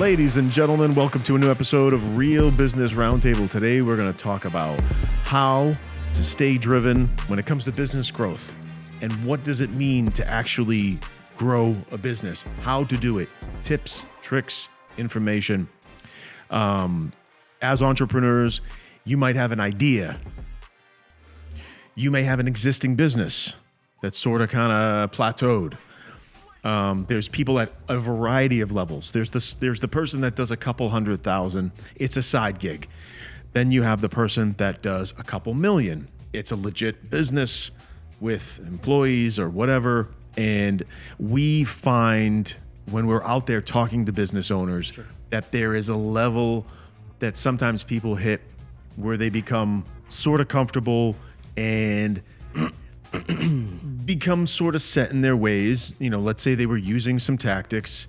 Ladies and gentlemen, welcome to a new episode of Real Business Roundtable. Today, we're going to talk about how to stay driven when it comes to business growth and what does it mean to actually grow a business, how to do it, tips, tricks, information. As entrepreneurs, you might have an idea. You may have an existing business that's sort of kind of plateaued. There's people at a variety of levels. There's the person that does a couple $100,000. It's a side gig. Then you have the person that does a couple million. It's a legit business with employees or whatever. And we find when we're out there talking to business owners that there is a level that sometimes people hit where they become sort of comfortable and become sort of set in their ways. You know, let's say they were using some tactics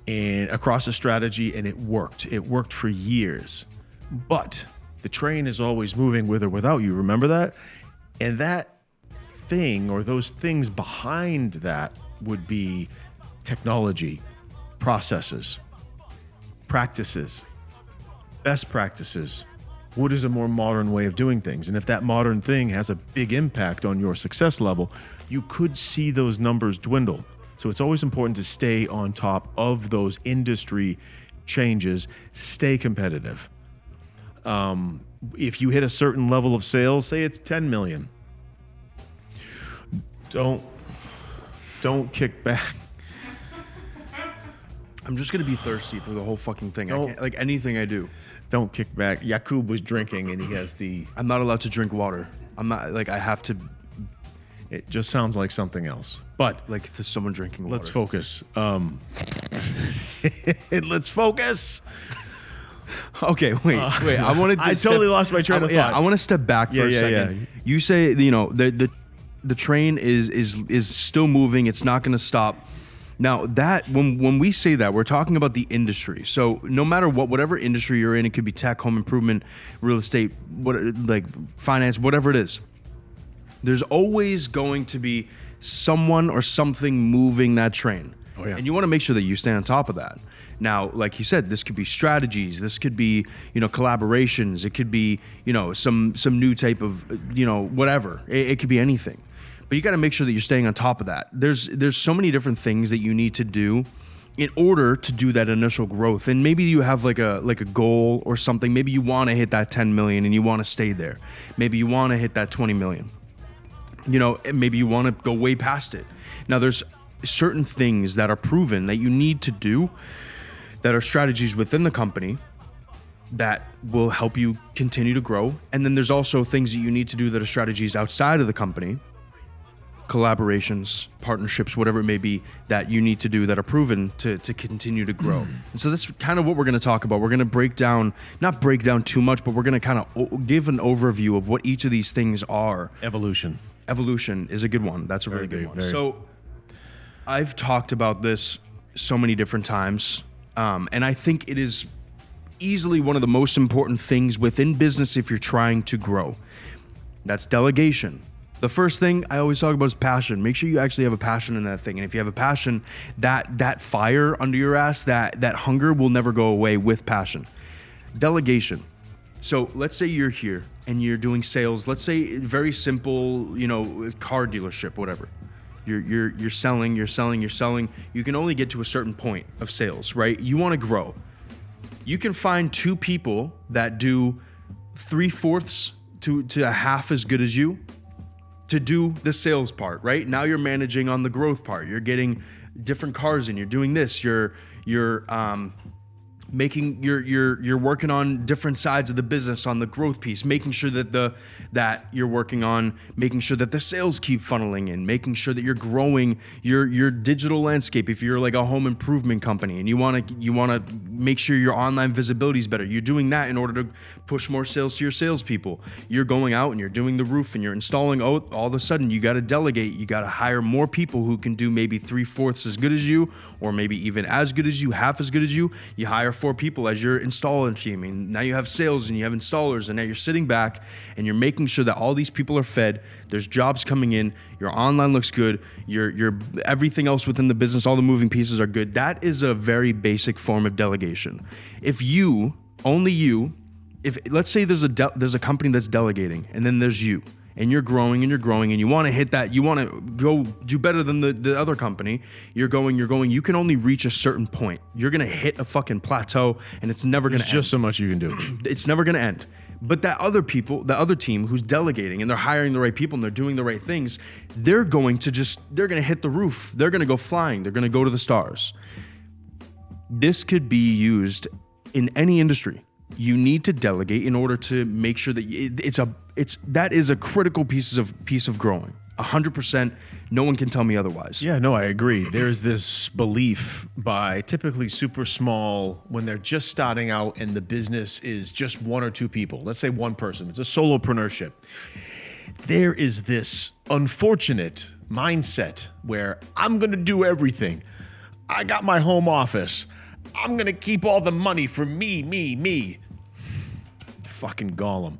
and across a strategy and it worked. It worked for years. But the train is always moving with or without you. Remember that? And that thing or those things behind that would be technology, processes, practices, best practices. What is a more modern way of doing things? And if that modern thing has a big impact on your success level, you could see those numbers dwindle. So it's always important to stay on top of those industry changes, stay competitive. If you hit a certain level of sales, say it's 10 million, don't kick back. I'm just going to be thirsty for the whole fucking thing. I can't, like anything I do. Don't kick back. Yakub was drinking and he has I'm not allowed to drink water. I'm not, like, I have to. It just sounds like something else. But like to someone drinking water. Let's focus. Let's focus. Okay, wait. I wanted. I totally lost my train of thought. Yeah, I want to step back for a second. Yeah. You say, you know, the train is still moving. It's not going to stop. Now that when we say that, we're talking about the industry. So no matter whatever industry you're in, it could be tech, home improvement, real estate, like finance, whatever it is. There's always going to be someone or something moving that train. Oh, yeah. And you want to make sure that you stay on top of that. Now, like you said, this could be strategies. This could be, you know, collaborations. It could be, you know, some new type of, you know, whatever. It could be anything. But you got to make sure that you're staying on top of that. There's so many different things that you need to do in order to do that initial growth. And maybe you have like a goal or something. Maybe you want to hit that 10 million and you want to stay there. Maybe you want to hit that 20 million. You know, maybe you want to go way past it. Now, there's certain things that are proven that you need to do that are strategies within the company that will help you continue to grow. And then there's also things that you need to do that are strategies outside of the company, collaborations, partnerships, whatever it may be, that you need to do that are proven to continue to grow. And so that's kind of what we're going to talk about. We're going to not break down too much, but we're going to kind of give an overview of what each of these things are. Evolution is a good one. That's a really good one. Very. So I've talked about this so many different times, and I think it is easily one of the most important things within business if you're trying to grow. That's delegation. The first thing I always talk about is passion. Make sure you actually have a passion in that thing. And if you have a passion, that fire under your ass, that hunger will never go away with passion. Delegation. So let's say you're here and you're doing sales. Let's say very simple, you know, car dealership, whatever. You're selling. You can only get to a certain point of sales, right? You want to grow. You can find two people that do 3/4 to a half as good as you to do the sales part, right? Now you're managing on the growth part. You're getting different cars in. You're doing this. You're working on different sides of the business on the growth piece, making sure that you're working on making sure that the sales keep funneling in, making sure that you're growing your digital landscape. If you're like a home improvement company and you want to make sure your online visibility is better, you're doing that in order to push more sales to your salespeople. You're going out and you're doing the roof and you're installing. All of a sudden you got to delegate. You got to hire more people who can do maybe 3/4 as good as you, or maybe even as good as you, half as good as you. You hire 4 people as your installer team. And now you have sales and you have installers, and now you're sitting back and you're making sure that all these people are fed. There's jobs coming in. Your online looks good. Your everything else within the business, all the moving pieces are good. That is a very basic form of delegation. If you, only you, if let's say there's a company that's delegating, and then there's you, and you're growing and you want to hit that, you want to go do better than the other company, you're going, you can only reach a certain point. You're going to hit a fucking plateau, and it's never going to end. There's just so much you can do. It's never going to end. But that other team who's delegating and they're hiring the right people and they're doing the right things, they're going to hit the roof. They're going to go flying. They're going to go to the stars. This could be used in any industry. You need to delegate in order to make sure that that is a critical piece of growing. 100%. No one can tell me otherwise. Yeah, no, I agree. There's this belief by typically super small, when they're just starting out and the business is just 1 or 2 people. Let's say 1 person. It's a solopreneurship. There is this unfortunate mindset where I'm going to do everything. I got my home office. I'm going to keep all the money for me. Fucking Gollum.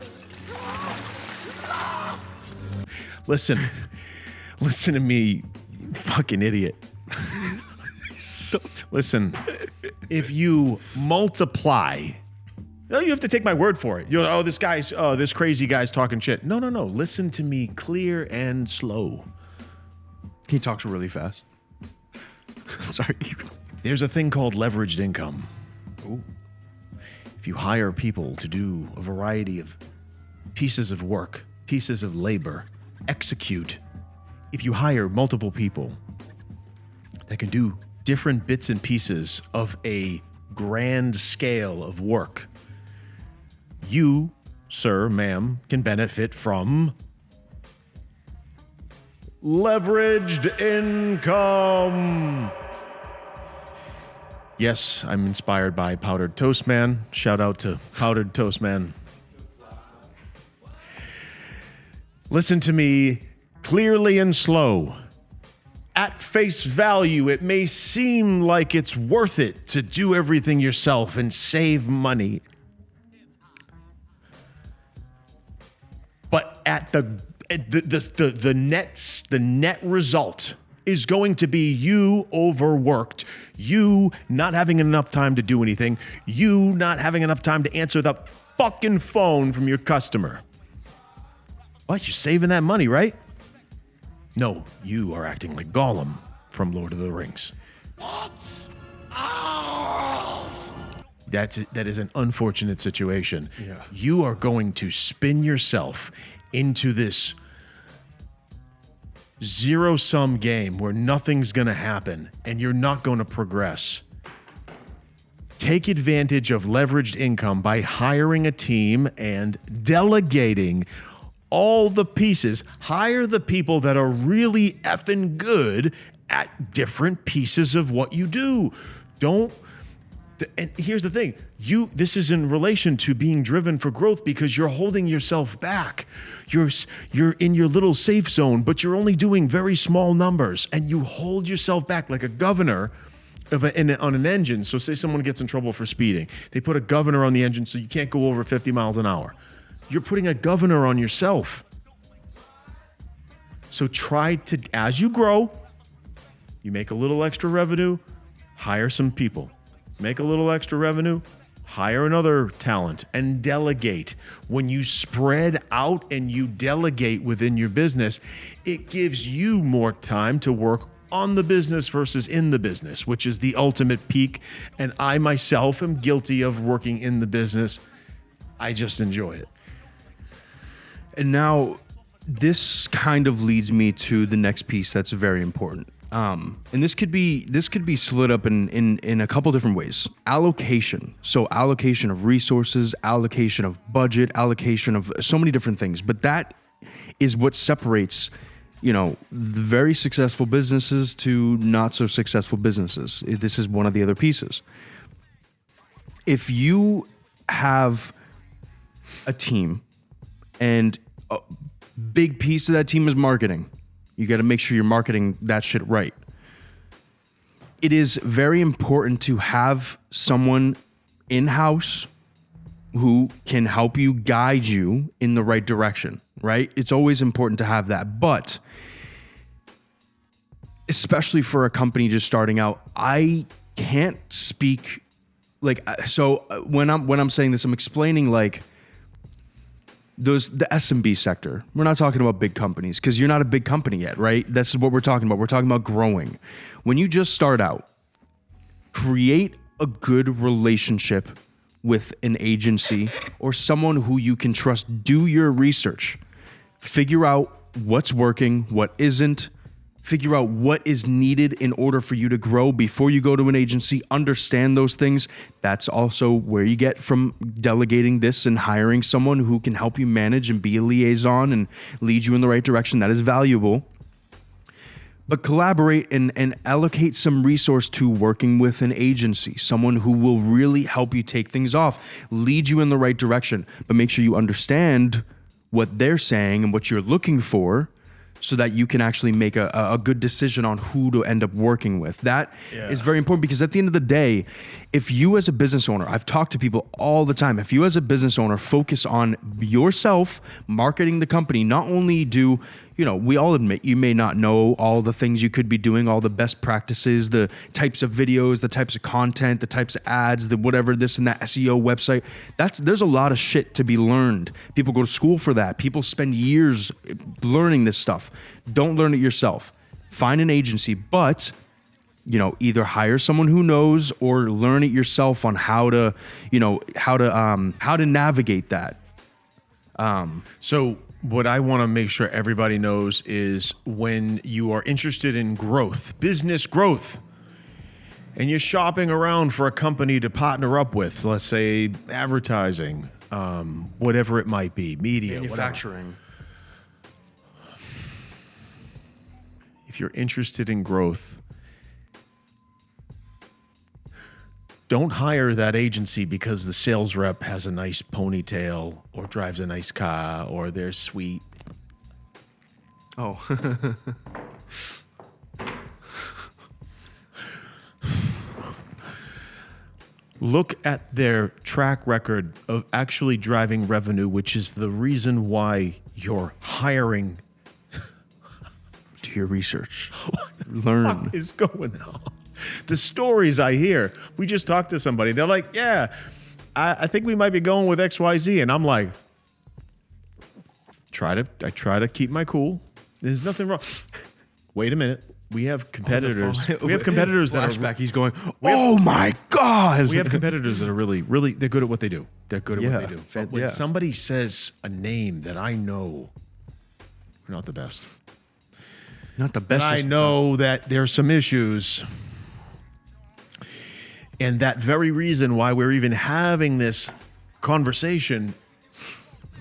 Listen to me, you fucking idiot. Listen, if you multiply, you have to take my word for it. You're, this crazy guy's talking shit. No. Listen to me clear and slow. He talks really fast. Sorry. There's a thing called leveraged income. Ooh. If you hire people to do a variety of pieces of work, pieces of labor, execute, if you hire multiple people that can do different bits and pieces of a grand scale of work, you, sir, ma'am, can benefit from leveraged income. Yes, I'm inspired by Powdered Toast Man. Shout out to Powdered Toast Man. Listen to me clearly and slow. At face value, it may seem like it's worth it to do everything yourself and save money. But at the net result is going to be you overworked, you not having enough time to do anything, you not having enough time to answer the fucking phone from your customer. What, you're saving that money, right? No, you are acting like Gollum from Lord of the Rings. It's ours. That is an unfortunate situation. Yeah. You are going to spin yourself into this zero-sum game where nothing's going to happen and you're not going to progress. Take advantage of leveraged income by hiring a team and delegating all the pieces. Hire the people that are really effing good at different pieces of what you do. And here's the thing, this is in relation to being driven for growth because you're holding yourself back. You're in your little safe zone, but you're only doing very small numbers, and you hold yourself back like a governor on an engine. So say someone gets in trouble for speeding. They put a governor on the engine so you can't go over 50 miles an hour. You're putting a governor on yourself. So try to, as you grow, you make a little extra revenue, hire some people. Make a little extra revenue, hire another talent, and delegate. When you spread out and you delegate within your business, it gives you more time to work on the business versus in the business, which is the ultimate peak. And I myself am guilty of working in the business. I just enjoy it. And now this kind of leads me to the next piece that's very important. And this could be split up in a couple different ways. Allocation. So allocation of resources, allocation of budget, allocation of so many different things. But that is what separates, the very successful businesses to not so successful businesses. This is one of the other pieces. If you have a team and a big piece of that team is marketing, you got to make sure you're marketing that shit right. It is very important to have someone in-house who can help you guide you in the right direction, right? It's always important to have that. But especially for a company just starting out, I can't speak when I'm saying this, I'm explaining like the SMB sector. We're not talking about big companies because you're not a big company yet, right? That's what we're talking about. We're talking about growing. When you just start out, create a good relationship with an agency or someone who you can trust. Do your research. Figure out what's working, what isn't. Figure out what is needed in order for you to grow before you go to an agency. Understand those things. That's also where you get from delegating this and hiring someone who can help you manage and be a liaison and lead you in the right direction. That is valuable. But collaborate and allocate some resource to working with an agency, someone who will really help you take things off, lead you in the right direction, but make sure you understand what they're saying and what you're looking for so that you can actually make a good decision on who to end up working with. That is very important because at the end of the day, if you as a business owner, I've talked to people all the time, if you as a business owner focus on yourself, marketing the company, not only do, we all admit you may not know all the things you could be doing, all the best practices, the types of videos, the types of content, the types of ads, the whatever, this and that SEO website. There's a lot of shit to be learned. People go to school for that. People spend years learning this stuff. Don't learn it yourself. Find an agency, but either hire someone who knows or learn it yourself on how to navigate that. So what I want to make sure everybody knows is when you are interested in growth, business growth, and you're shopping around for a company to partner up with, let's say advertising, whatever it might be, media, manufacturing. Whatever. If you're interested in growth, don't hire that agency because the sales rep has a nice ponytail or drives a nice car or they're sweet. Oh. Look at their track record of actually driving revenue, which is the reason why you're hiring. Do your research. Learn. What is going on? The stories I hear, we just talked to somebody. They're like, yeah, I think we might be going with XYZ. And I'm like, I try to keep my cool. There's nothing wrong. Wait a minute. We have competitors. We have competitors that are flashback. He's going, oh my God. We have competitors that are really, they're good at what they do. They're good at what they do. But when Yeah. somebody says a name that I know, we're not the best. Not the best. I know that there's some issues. And that very reason why we're even having this conversation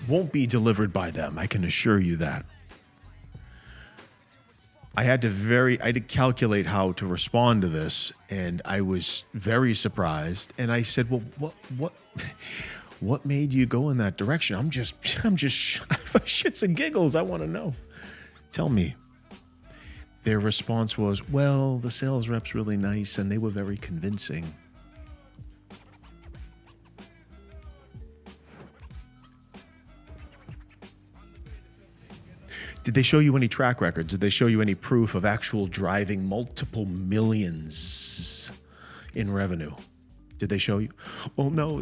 won't be delivered by them. I can assure you that. I had to calculate how to respond to this, and I was very surprised. And I said, "Well, what made you go in that direction? I'm just shits and giggles. I want to know. Tell me." Their response was, "Well, the sales rep's really nice, and they were very convincing." Did they show you any track records? Did they show you any proof of actual driving multiple millions in revenue? Did they show you? Well, no,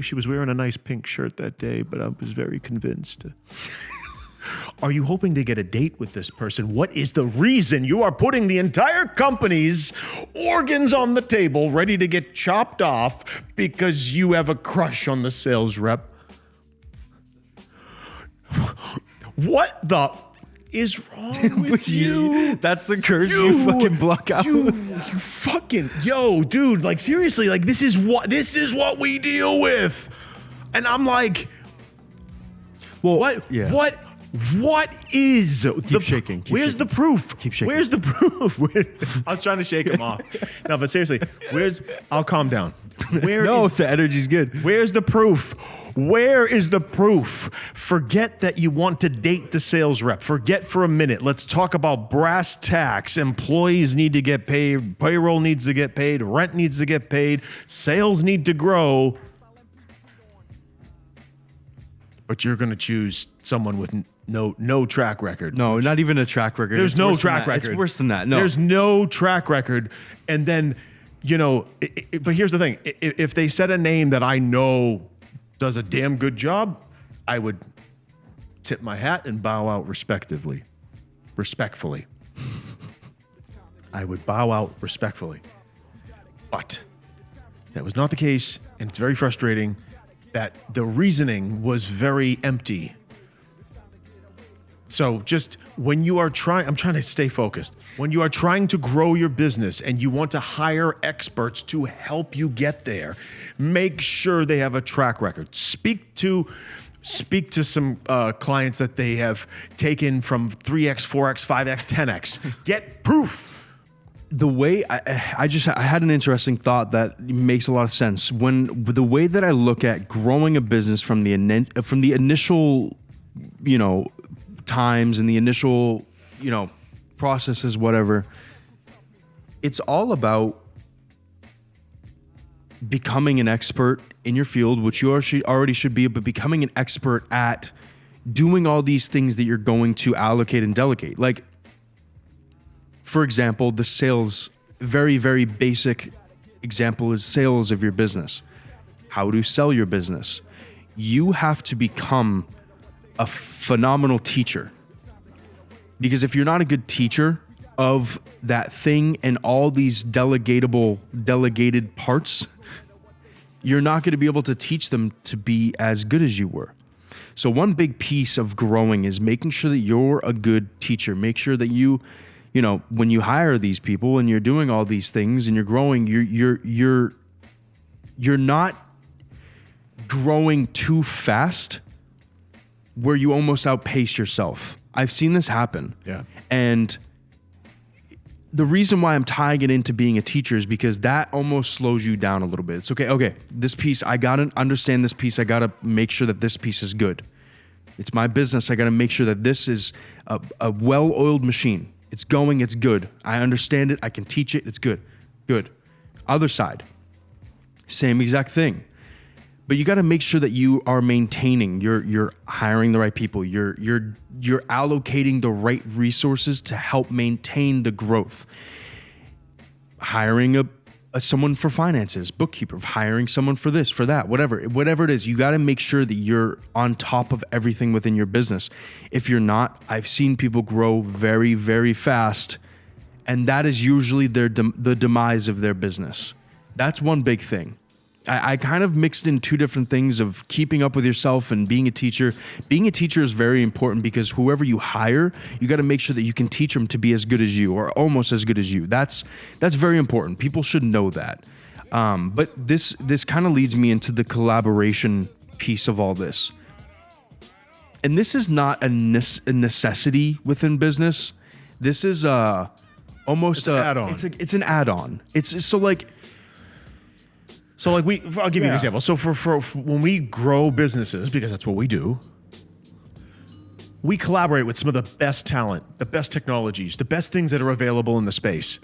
she was wearing a nice pink shirt that day, but I was very convinced. Are you hoping to get a date with this person? What is the reason you are putting the entire company's organs on the table ready to get chopped off because you have a crush on the sales rep? What the is wrong with you? That's the curse you fucking block out. You fucking, dude, like seriously, like this is what we deal with. And I'm like, well, what? Yeah. What is Keep shaking. Where's the proof? Keep shaking. Where's the proof? I was trying to shake him off. No, but seriously, I'll calm down. The energy's good. Where's the proof? Where is the proof? Forget that you want to date the sales rep. Forget for a minute. Let's talk about brass tacks. Employees need to get paid. Payroll needs to get paid. Rent needs to get paid. Sales need to grow. But you're going to choose someone with no track record. No, not even a track record. There's no track record. It's worse than that. No. There's no track record. And then, but here's the thing. If they said a name that I know does a damn good job, I would tip my hat and bow out respectfully. I would bow out respectfully. But that was not the case, and it's very frustrating that the reasoning was very empty. So just when you are I'm trying to stay focused. When you are trying to grow your business and you want to hire experts to help you get there, make sure they have a track record. Speak to some clients that they have taken from 3x, 4x, 5x, 10x. Get proof. The way I had an interesting thought that makes a lot of sense. The way that I look at growing a business from the initial, times and the initial, processes, whatever, it's all about becoming an expert in your field, which you already should be, but becoming an expert at doing all these things that you're going to allocate and delegate. Like, for example, the sales, very, very basic example is sales of your business. How to sell your business. You have to become a phenomenal teacher. Because if you're not a good teacher of that thing and all these delegated parts, you're not going to be able to teach them to be as good as you were. So one big piece of growing is making sure that you're a good teacher. Make sure that when you hire these people and you're doing all these things and you're growing, you're not growing too fast where you almost outpace yourself. I've seen this happen. Yeah. And the reason why I'm tying it into being a teacher is because that almost slows you down a little bit. It's okay, this piece, I got to understand this piece. I got to make sure that this piece is good. It's my business. I got to make sure that this is a well-oiled machine. It's going, it's good. I understand it. I can teach it. It's good. Good. Other side, same exact thing. But you got to make sure that you are maintaining, you're hiring the right people, you're allocating the right resources to help maintain the growth. Hiring someone for finances, bookkeeper, hiring someone for this, for that, whatever it is, you got to make sure that you're on top of everything within your business. If you're not, I've seen people grow very, very fast, and that is usually the demise of their business. That's one big thing. I kind of mixed in two different things of keeping up with yourself and being a teacher. Being a teacher is very important because whoever you hire, you got to make sure that you can teach them to be as good as you or almost as good as you. That's very important. People should know that. But this kind of leads me into the collaboration piece of all this. And this is not a necessity within business. This is almost an add-on. It's an add-on. So I'll give you an example. So for when we grow businesses, because that's what we do, we collaborate with some of the best talent, the best technologies, the best things that are available in the space,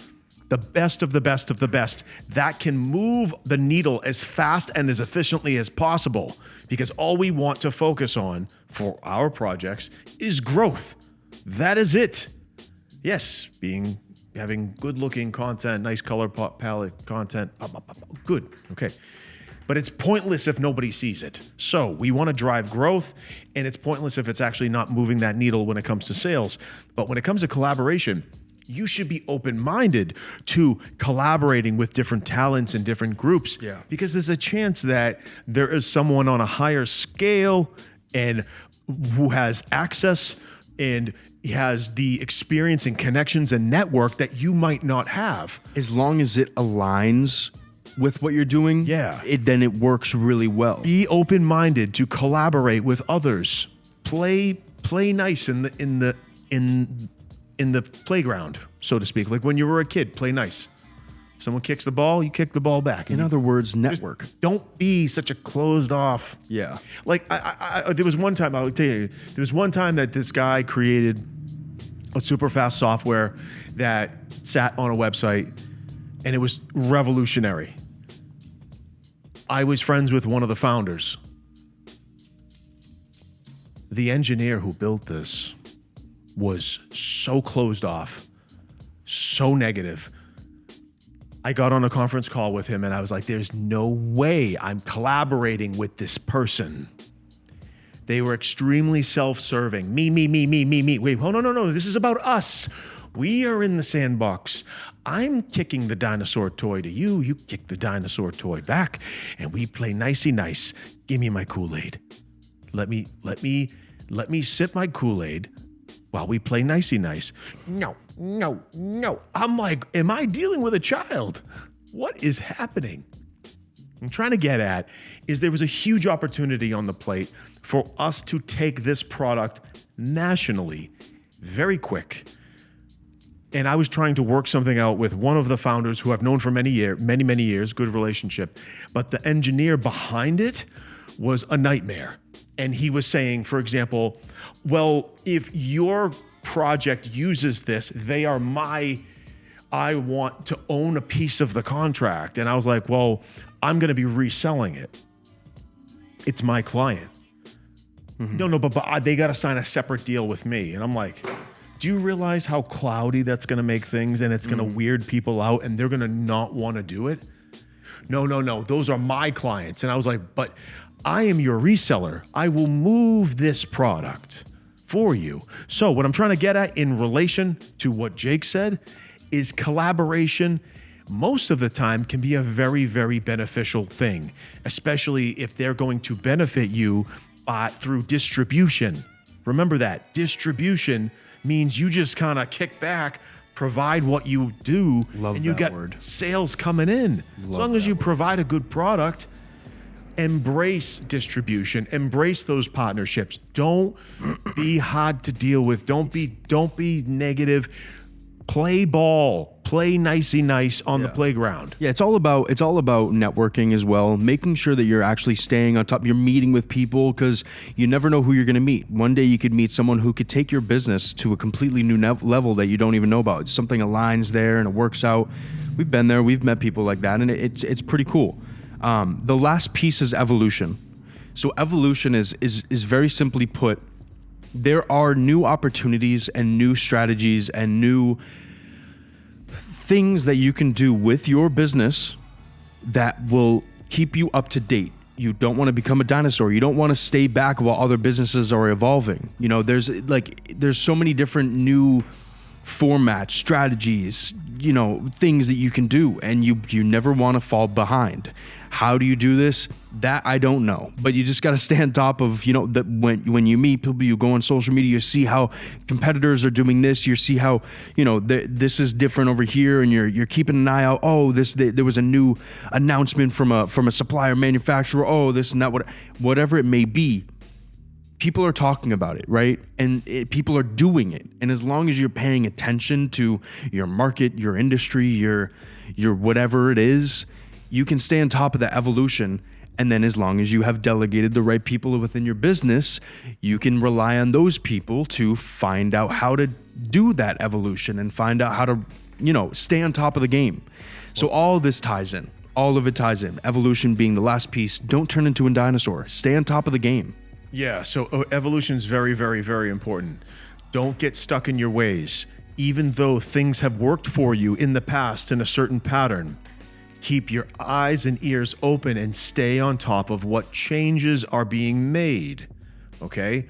the best of the best of the best that can move the needle as fast and as efficiently as possible, because all we want to focus on for our projects is growth. That is it. Yes, having good-looking content, nice color palette content, good, okay. But it's pointless if nobody sees it. So we want to drive growth, and it's pointless if it's actually not moving that needle when it comes to sales. But when it comes to collaboration, you should be open-minded to collaborating with different talents and different groups, because there's a chance that there is someone on a higher scale and who has access and he has the experience and connections and network that you might not have. As long as it aligns with what you're doing, then it works really well. Be open-minded to collaborate with others. Play nice in the playground, so to speak. Like when you were a kid, play nice. Someone kicks the ball, you kick the ball back. In other words, network. Don't be such a closed off. Yeah. Like there was one time, I'll tell you, there was one time that this guy created a super fast software that sat on a website, and it was revolutionary. I was friends with one of the founders. The engineer who built this was so closed off, so negative. I got on a conference call with him and I was like, there's no way I'm collaborating with this person. They were extremely self-serving. Me. Wait, oh, no. This is about us. We are in the sandbox. I'm kicking the dinosaur toy to you. You kick the dinosaur toy back and we play nicey nice. Give me my Kool-Aid. Let me sip my Kool-Aid while we play nicey nice. No. I'm like, am I dealing with a child? What is happening? I'm trying to get at is there was a huge opportunity on the plate for us to take this product nationally very quick. And I was trying to work something out with one of the founders who I've known for many years, good relationship. But the engineer behind it was a nightmare. And he was saying, for example, well, if your project uses this, I want to own a piece of the contract. And I was like, well, I'm going to be reselling it. It's my client. Mm-hmm. No, but they got to sign a separate deal with me. And I'm like, do you realize how cloudy that's going to make things, and it's going to weird people out and they're going to not want to do it? No, those are my clients. And I was like, but I am your reseller. I will move this product for you. So what I'm trying to get at in relation to what Jake said is collaboration most of the time can be a very, very beneficial thing, especially if they're going to benefit you through distribution. Remember that distribution means you just kind of kick back, provide what you do, and you get sales coming in. As long as you provide a good product, embrace distribution, embrace those partnerships. Don't be hard to deal with. Don't be negative. Play ball, play nicey nice on the playground. Yeah, it's all about networking as well, making sure that you're actually staying on top. You're meeting with people because you never know who you're going to meet. One day you could meet someone who could take your business to a completely new level that you don't even know about. Something aligns there and it works out. We've been there. We've met people like that, and it's pretty cool. The last piece is evolution. So evolution is very simply put, there are new opportunities and new strategies and new things that you can do with your business that will keep you up to date. You don't want to become a dinosaur. You don't want to stay back while other businesses are evolving. You know, there's so many different new formats, strategies, things that you can do, and you never want to fall behind. How do you do this? That I don't know, but you just got to stay on top of, that when you meet people, you go on social media, you see how competitors are doing this, you see how, this is different over here, and you're keeping an eye out. Oh, there was a new announcement from a supplier manufacturer. Oh, this and that, whatever it may be. People are talking about it, right? And people are doing it. And as long as you're paying attention to your market, your industry, your whatever it is, you can stay on top of the evolution. And then as long as you have delegated the right people within your business, you can rely on those people to find out how to do that evolution and find out how to, stay on top of the game. So all of this ties in. All of it ties in. Evolution being the last piece. Don't turn into a dinosaur. Stay on top of the game. Yeah, so evolution is very, very, very important. Don't get stuck in your ways. Even though things have worked for you in the past in a certain pattern, keep your eyes and ears open and stay on top of what changes are being made, okay?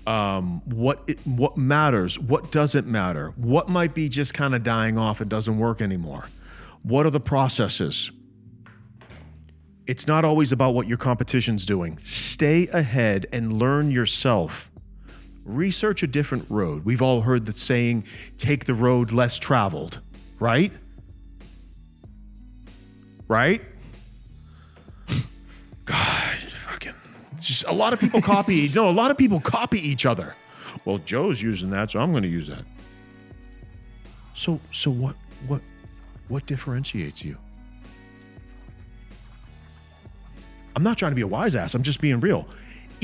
What matters, what doesn't matter, what might be just kind of dying off and doesn't work anymore. What are the processes? It's not always about what your competition's doing. Stay ahead and learn yourself. Research a different road. We've all heard the saying, take the road less traveled, right? Right? God, fucking. It's just a lot of people copy. A lot of people copy each other. Well, Joe's using that, so I'm going to use that. So what? What differentiates you? I'm not trying to be a wise ass. I'm just being real.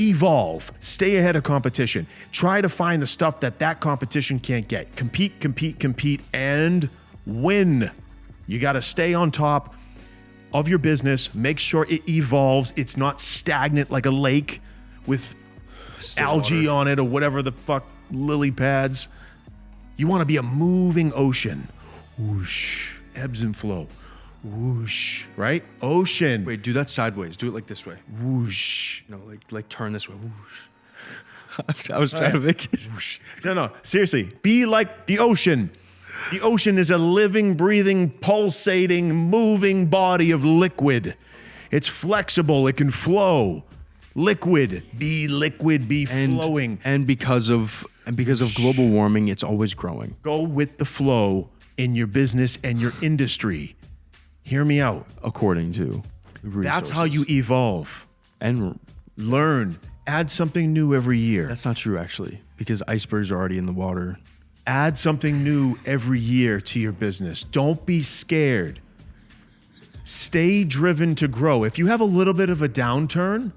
Evolve. Stay ahead of competition. Try to find the stuff that competition can't get. Compete, and win. You got to stay on top of your business. Make sure it evolves. It's not stagnant like a lake with algae on it or whatever the fuck, lily pads. You want to be a moving ocean. Whoosh. Ebbs and flow. Whoosh. Right? Ocean. Wait, do that sideways. Do it like this way. Whoosh. No, like turn this way. Whoosh. I was trying to make it. Whoosh. No. Seriously. Be like the ocean. The ocean is a living, breathing, pulsating, moving body of liquid. It's flexible. It can flow. Liquid. Be flowing. And because of global warming, it's always growing. Go with the flow in your business and your industry. Hear me out. According to resources. That's how you evolve. And learn. Add something new every year. That's not true, actually, because icebergs are already in the water. Add something new every year to your business. Don't be scared. Stay driven to grow. If you have a little bit of a downturn,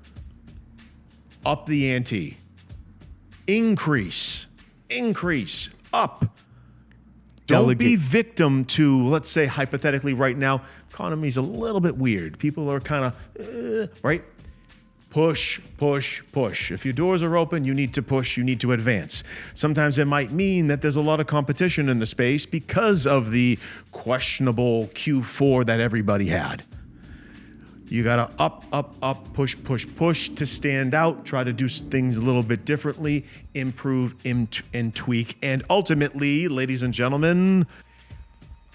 up the ante. Increase, up. Don't be victim to, let's say, hypothetically right now, economy's a little bit weird. People are kind of, right? Push. If your doors are open, you need to push, you need to advance. Sometimes it might mean that there's a lot of competition in the space because of the questionable Q4 that everybody had. You gotta up, push to stand out, try to do things a little bit differently, improve and tweak, and ultimately, ladies and gentlemen,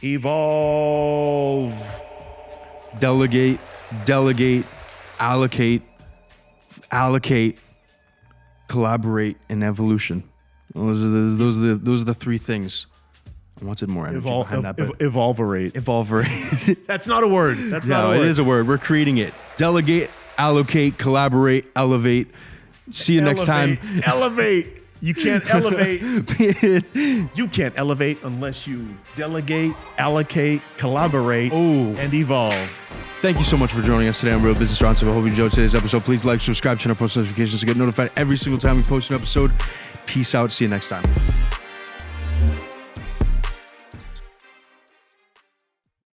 evolve. Delegate, allocate, collaborate, and evolution. Those are the three things. I wanted more energy behind that. Evolverate. That's not a word. That's not a word. No, it is a word. We're creating it. Delegate, allocate, collaborate, elevate. See you next time. Elevate. You can't elevate. You can't elevate unless you delegate, allocate, collaborate, and evolve. Thank you so much for joining us today on Real Business Roundtable. I hope you enjoyed today's episode. Please like, subscribe, turn on post notifications to get notified every single time we post an episode. Peace out. See you next time.